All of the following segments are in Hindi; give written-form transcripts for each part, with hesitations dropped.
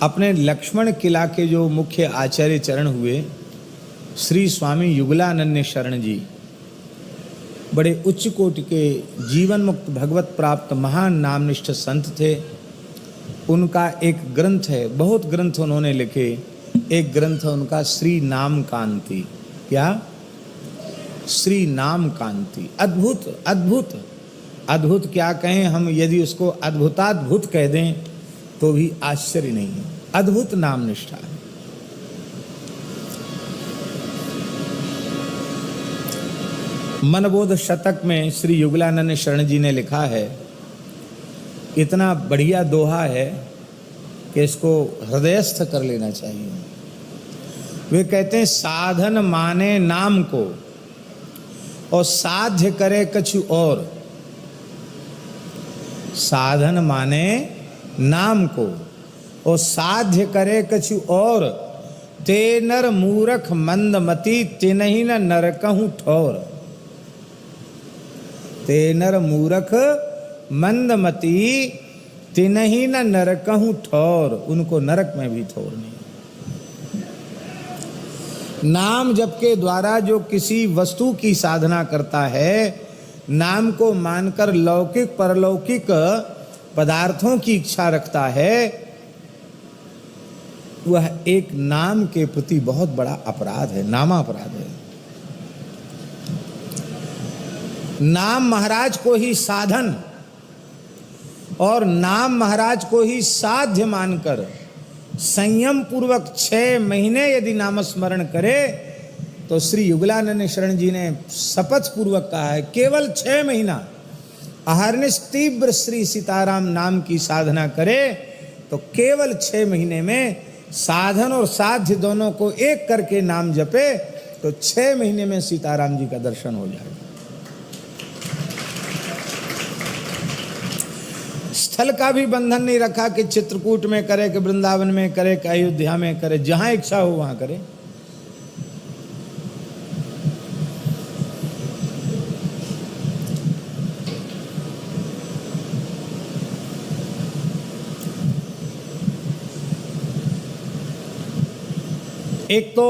अपने लक्ष्मण किला के जो मुख्य आचार्य चरण हुए श्री स्वामी युगलानंद शरण जी, बड़े उच्च कोटि के जीवन मुक्त भगवत प्राप्त महान नामनिष्ठ संत थे। उनका एक ग्रंथ है, बहुत ग्रंथ उन्होंने लिखे, एक ग्रंथ है उनका श्री नाम कांति। क्या? श्री नाम कांति। अद्भुत अद्भुत अद्भुत क्या कहें हम, यदि उसको अद्भुताद्भुत कह दें तो भी आश्चर्य नहीं है। अद्भुत नाम निष्ठा है। मनबोध शतक में श्री युगलानंद शरण जी ने लिखा है, इतना बढ़िया दोहा है कि इसको हृदयस्थ कर लेना चाहिए। वे कहते हैं, साधन माने नाम को और साध्य करे कछु और। साधन माने नाम को और साध्य करे कछु और, ते नर मूरख मंदमती तिनहि न नरकहु ठौर। ते नर मूरख मंदमती तिनहि न नरकहु ठौर। उनको नरक में भी ठौर नहीं। नाम जप के द्वारा जो किसी वस्तु की साधना करता है, नाम को मानकर लौकिक परलौकिक पदार्थों की इच्छा रखता है, वह एक नाम के प्रति बहुत बड़ा अपराध है, नामापराध है। नाम महाराज को ही साधन और नाम महाराज को ही साध्य मानकर संयम पूर्वक 6 महीने यदि नामस्मरण करे, तो श्री युगलानंद शरण जी ने शपथ पूर्वक कहा है, केवल 6 महीना अहर्निश तीव्र श्री सीताराम नाम की साधना करे तो केवल 6 महीने में साधन और साध्य दोनों को एक करके नाम जपे तो 6 महीने में सीताराम जी का दर्शन हो जाएगा। स्थल का भी बंधन नहीं रखा कि चित्रकूट में करे कि वृंदावन में करे कि अयोध्या में करे, जहां इच्छा हो वहां करे। एक तो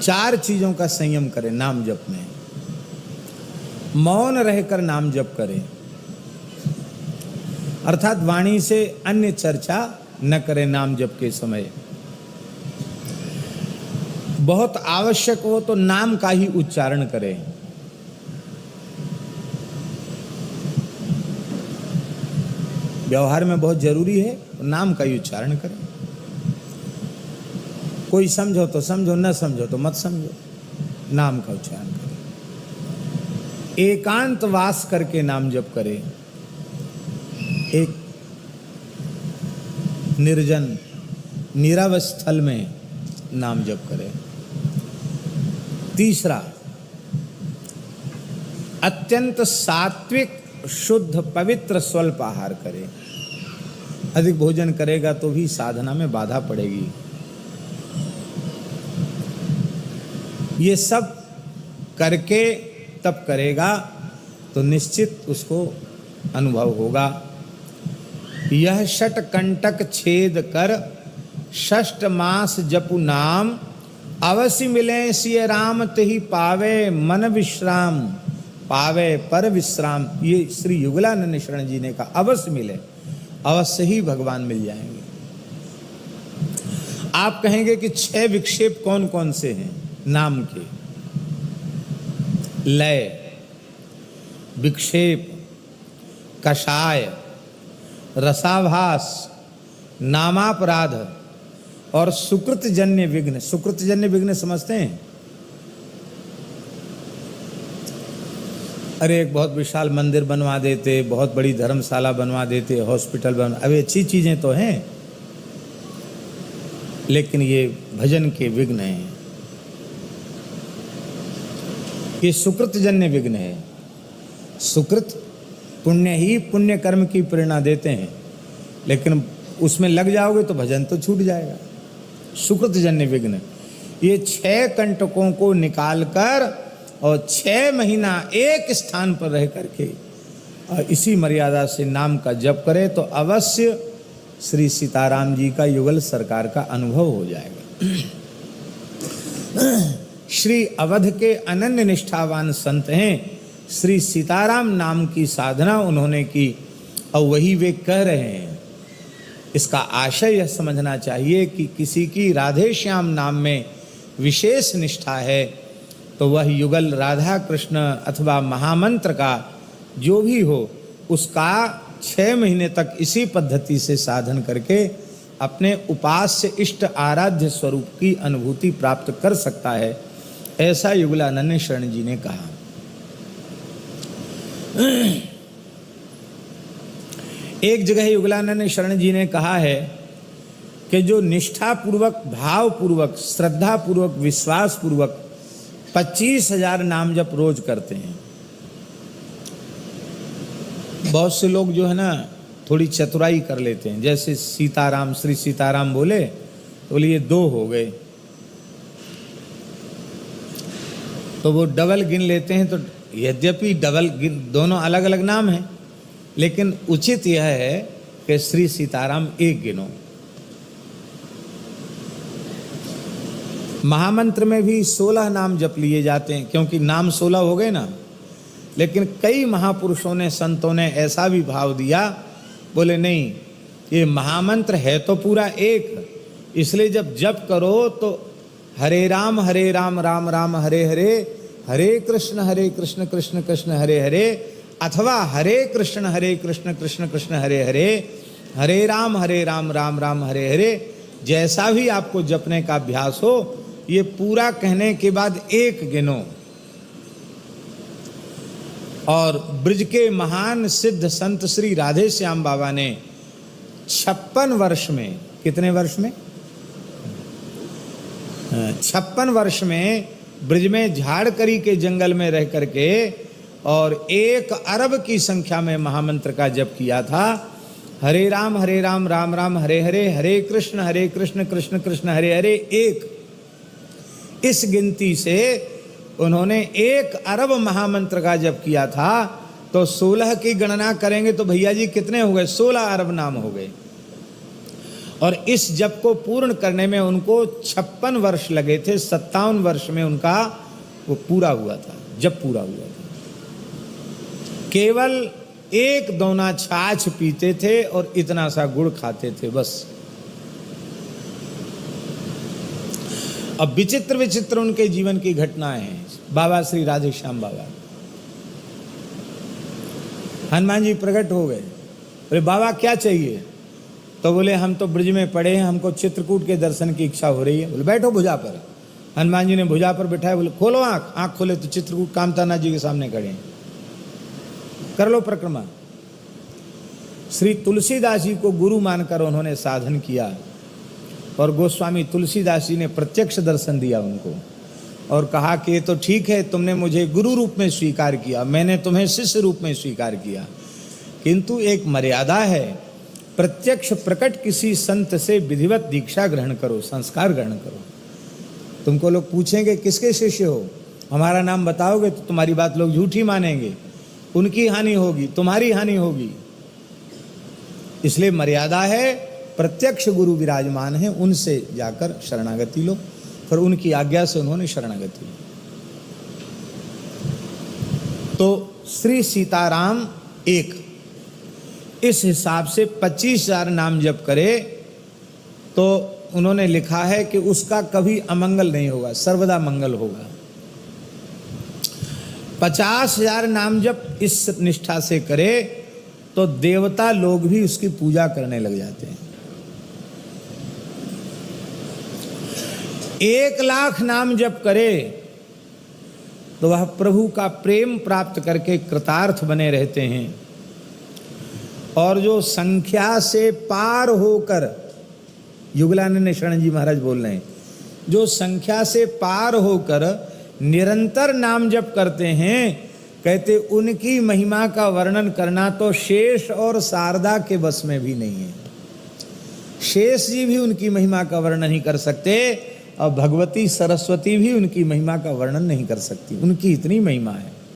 4 चीजों का संयम करें नाम जप में। मौन रहकर नाम जप करें, अर्थात वाणी से अन्य चर्चा न करें नाम जप के समय। बहुत आवश्यक हो तो नाम का ही उच्चारण करें। व्यवहार में बहुत जरूरी है तो नाम का ही उच्चारण करें। कोई समझो तो समझो, न समझो तो मत समझो, नाम का उच्चारण करें। एकांत वास करके नाम जप करें, एक निर्जन नीरव स्थल में नाम जप करें। तीसरा, अत्यंत सात्विक शुद्ध पवित्र स्वल्प आहार करें। अधिक भोजन करेगा तो भी साधना में बाधा पड़ेगी। ये सब करके तब करेगा तो निश्चित उसको अनुभव होगा। यह षट कंटक छेद कर 6 मास जपु नाम, अवश्य मिले सिय राम तहि पावे मन विश्राम। पावे पर विश्राम, ये श्री युगलानंद शरण जी ने कहा, अवश्य मिले, अवश्य ही भगवान मिल जाएंगे। आप कहेंगे कि 6 विक्षेप कौन कौन से हैं नाम के? लय, विक्षेप, कषाय, रसाभास, नामापराध और सुकृतजन्य विघ्न। सुकृतजन्य विघ्न समझते हैं? अरे एक बहुत विशाल मंदिर बनवा देते, बहुत बड़ी धर्मशाला बनवा देते, हॉस्पिटल बनवा, अभी अच्छी चीजें तो हैं, लेकिन ये भजन के विघ्न हैं। ये सुकृतजन्य विघ्न है। सुकृत पुण्य ही पुण्य कर्म की प्रेरणा देते हैं, लेकिन उसमें लग जाओगे तो भजन तो छूट जाएगा। सुकृतजन्य विघ्न, ये 6 कंटकों को निकालकर और 6 महीना एक स्थान पर रह करके और इसी मर्यादा से नाम का जप करे तो अवश्य श्री सीताराम जी का युगल सरकार का अनुभव हो जाएगा। श्री अवध के अनन्य निष्ठावान संत हैं, श्री सीताराम नाम की साधना उन्होंने की और वही वे कह रहे हैं। इसका आशय यह समझना चाहिए कि किसी की राधे श्याम नाम में विशेष निष्ठा है तो वह युगल राधा कृष्ण अथवा महामंत्र का जो भी हो उसका 6 महीने तक इसी पद्धति से साधन करके अपने उपास्य इष्ट आराध्य स्वरूप की अनुभूति प्राप्त कर सकता है, ऐसा युगलानंद शरण जी ने कहा। एक जगह युगलानंद शरण जी ने कहा है कि जो निष्ठापूर्वक, भावपूर्वक, श्रद्धापूर्वक, विश्वासपूर्वक 25,000 नाम जप रोज करते हैं। बहुत से लोग जो है ना थोड़ी चतुराई कर लेते हैं, जैसे सीताराम, श्री सीताराम बोले तो बोले ये 2 हो गए, तो वो डबल गिन लेते हैं। तो यद्यपि डबल गिन, दोनों अलग अलग नाम हैं, लेकिन उचित यह है कि श्री सीताराम 1 गिनो। महामंत्र में भी 16 नाम जप लिए जाते हैं, क्योंकि नाम 16 हो गए ना। लेकिन कई महापुरुषों ने, संतों ने ऐसा भी भाव दिया, बोले नहीं, ये महामंत्र है तो पूरा 1, इसलिए जब जप करो तो हरे राम राम राम हरे हरे, हरे कृष्ण कृष्ण कृष्ण हरे हरे, अथवा हरे कृष्ण कृष्ण कृष्ण हरे हरे, हरे राम राम राम हरे हरे, जैसा भी आपको जपने का अभ्यास हो, ये पूरा कहने के बाद 1 गिनो। और ब्रज के महान सिद्ध संत श्री राधे श्याम बाबा ने 56 वर्ष में, कितने वर्ष में? 56 वर्ष में ब्रज में झाड़करी के जंगल में रह करके और 1 अरब की संख्या में महामंत्र का जप किया था। हरे राम राम राम हरे हरे, हरे कृष्ण कृष्ण कृष्ण हरे हरे 1। इस गिनती से उन्होंने 1 अरब महामंत्र का जप किया था। तो 16 की गणना करेंगे तो भैया जी कितने हो गए? 16 अरब नाम हो गए। और इस जप को पूर्ण करने में उनको 56 वर्ष लगे थे। 57 वर्ष में उनका वो पूरा हुआ था, जप पूरा हुआ था। केवल 1 दोना छाछ पीते थे और इतना सा गुड़ खाते थे, बस। अब विचित्र विचित्र उनके जीवन की घटनाएं हैं। बाबा श्री राधे श्याम बाबा, हनुमान जी प्रकट हो गए, बोले बाबा क्या चाहिए? तो बोले हम तो ब्रज में पड़े हैं, हमको चित्रकूट के दर्शन की इच्छा हो रही है। बोले बैठो भुजा पर। हनुमान जी ने भुजा पर बिठाया, बोले खोलो आंख। आंख खोले तो चित्रकूट कामतानाथ जी के सामने खड़े हैं। कर लो परिक्रमा। श्री तुलसीदास जी को गुरु मानकर उन्होंने साधन किया और गोस्वामी तुलसीदास जी ने प्रत्यक्ष दर्शन दिया उनको और कहा कि ये तो ठीक है, तुमने मुझे गुरु रूप में स्वीकार किया, मैंने तुम्हें शिष्य रूप में स्वीकार किया, किंतु एक मर्यादा है। प्रत्यक्ष प्रकट किसी संत से विधिवत दीक्षा ग्रहण करो, संस्कार ग्रहण करो। तुमको लोग पूछेंगे किसके शिष्य हो, हमारा नाम बताओगे तो तुम्हारी बात लोग झूठी मानेंगे, उनकी हानि होगी, तुम्हारी हानि होगी। इसलिए मर्यादा है, प्रत्यक्ष गुरु विराजमान है, उनसे जाकर शरणागति लो। फिर उनकी आज्ञा से उन्होंने शरणागति ली। तो श्री सीताराम 1, इस हिसाब से 25,000 नाम जप करे तो उन्होंने लिखा है कि उसका कभी अमंगल नहीं होगा, सर्वदा मंगल होगा। 50,000 नाम जप इस निष्ठा से करे तो देवता लोग भी उसकी पूजा करने लग जाते हैं। 1,00,000 नाम जप करे तो वह प्रभु का प्रेम प्राप्त करके कृतार्थ बने रहते हैं। और जो संख्या से पार होकर, युगलानंद शरण जी महाराज बोल रहे हैं, जो संख्या से पार होकर निरंतर नाम जप करते हैं, कहते उनकी महिमा का वर्णन करना तो शेष और शारदा के बस में भी नहीं है। शेष जी भी उनकी महिमा का वर्णन नहीं कर सकते और भगवती सरस्वती भी उनकी महिमा का वर्णन नहीं कर सकती, उनकी इतनी महिमा है।